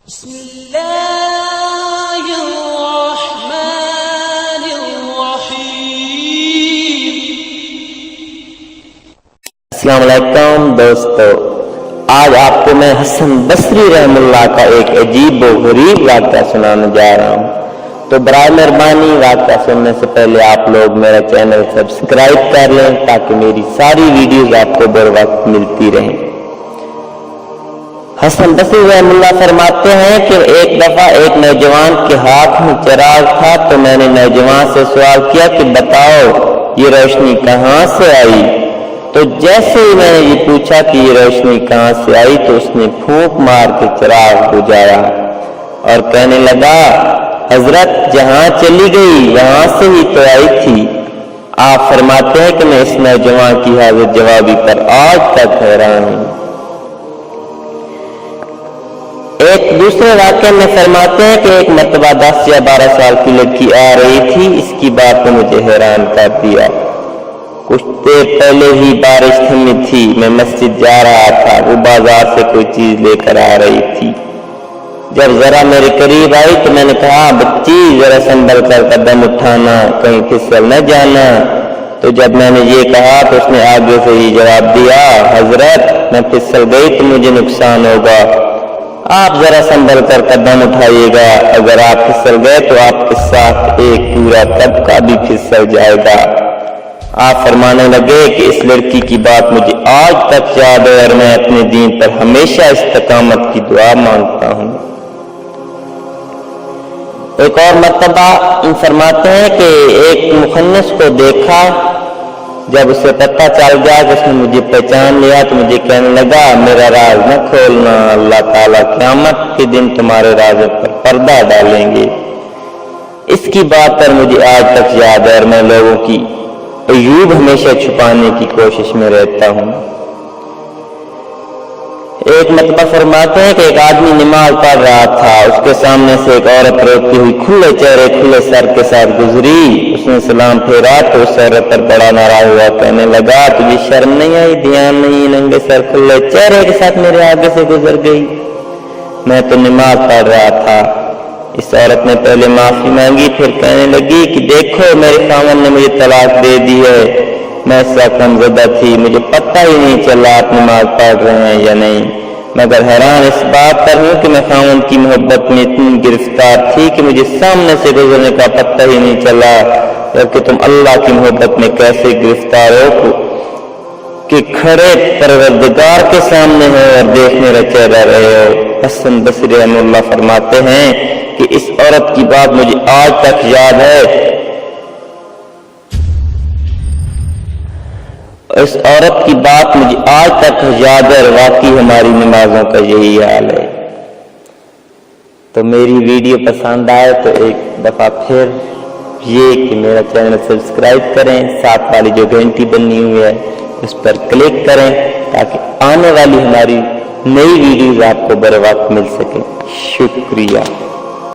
بسم اللہ الرحمن الرحیم۔ السلام علیکم دوستو، آج آپ کو میں حسن بصری رحم اللہ کا ایک عجیب و غریب واقعہ سنانے جا رہا ہوں۔ تو برائے مہربانی واقعہ سننے سے پہلے آپ لوگ میرا چینل سبسکرائب کر لیں تاکہ میری ساری ویڈیوز آپ کو بر وقت ملتی رہیں۔ حسن بصری رحم اللہ فرماتے ہیں کہ ایک دفعہ ایک نوجوان کے ہاتھ میں چراغ تھا تو میں نے نوجوان سے سوال کیا کہ بتاؤ یہ روشنی کہاں سے آئی؟ تو جیسے ہی میں نے یہ پوچھا کہ یہ روشنی کہاں سے آئی تو اس نے پھونک مار کے چراغ بجھایا اور کہنے لگا حضرت جہاں چلی گئی وہاں سے ہی تو آئی تھی۔ آپ فرماتے ہیں کہ میں اس نوجوان کی حاضر جوابی پر آج تک حیران ہوں۔ ایک دوسرے واقعے میں فرماتے ہیں کہ ایک مرتبہ 10 یا 12 سال کی لڑکی آ رہی تھی، اس کی بات نے مجھے حیران کر دیا۔ کچھ دیر پہلے ہی بارش تھمی تھی، میں مسجد جا رہا تھا، وہ بازار سے کوئی چیز لے کر آ رہی تھی۔ جب ذرا میرے قریب آئی تو میں نے کہا بچی ذرا سنبھل کر قدم اٹھانا، کہیں پھسل نہ جانا۔ تو جب میں نے یہ کہا تو اس نے آگے سے ہی جواب دیا حضرت میں پھسل گئی تو مجھے نقصان ہوگا، آپ ذرا سنبھل کر قدم اٹھائیے گا، اگر آپ پھسل گئے تو آپ کے ساتھ ایک پورا طبقہ بھی پھسل جائے گا۔ آپ فرمانے لگے کہ اس لڑکی کی بات مجھے آج تک یاد ہے اور میں اپنے دین پر ہمیشہ استقامت کی دعا مانگتا ہوں۔ ایک اور مرتبہ فرماتے ہیں کہ ایک مخنث کو دیکھا، جب اسے پتہ چل گیا کہ اس نے مجھے پہچان لیا تو مجھے کہنے لگا میرا راز نہ کھولنا، اللہ تعالیٰ قیامت کے دن تمہارے رازوں پر پردہ ڈالیں گے۔ اس کی بات پر مجھے آج تک یاد ہے اور میں لوگوں کی عیوب ہمیشہ چھپانے کی کوشش میں رہتا ہوں۔ ایک مرتبہ فرماتے ہیں کہ ایک آدمی نماز پڑھ رہا تھا، اس کے سامنے سے ایک عورت روتی ہوئی کھلے چہرے کھلے سر کے ساتھ گزری، اس نے سلام پھیرا تو اس عورت پر بڑا ناراض ہوا، کہنے لگا تجھے شرم نہیں آئی، دھیان نہیں، ننگے سر کھلے چہرے کے ساتھ میرے آگے سے گزر گئی، میں تو نماز پڑھ رہا تھا۔ اس عورت نے پہلے معافی مانگی، پھر کہنے لگی کہ دیکھو میرے خاوند نے مجھے طلاق دے دی ہے، میں اس سے کم زدہ تھی، مجھے پتہ ہی نہیں چلا آپ نماز پڑھ رہے ہیں یا نہیں، مگر حیران اس بات پر ہوں کہ میں خاوند کی محبت میں اتنی گرفتار تھی کہ مجھے سامنے سے گزرنے کا پتہ ہی نہیں چلا، جبکہ تم اللہ کی محبت میں کیسے گرفتار ہو کہ کھڑے پروردگار کے سامنے ہو اور دیکھنے رچے رہے ہو۔ حسن بصری رحم اللہ فرماتے ہیں کہ اس عورت کی بات مجھے آج تک یاد ہے، اس عورت کی بات مجھے آج تک یاد ہے اور واقعی ہماری نمازوں کا یہی حال ہے۔ تو میری ویڈیو پسند آئے تو ایک دفعہ پھر یہ کہ میرا چینل سبسکرائب کریں، ساتھ والی جو گھنٹی بنی ہوئی ہے اس پر کلک کریں تاکہ آنے والی ہماری نئی ویڈیوز آپ کو بر وقت مل سکیں۔ شکریہ۔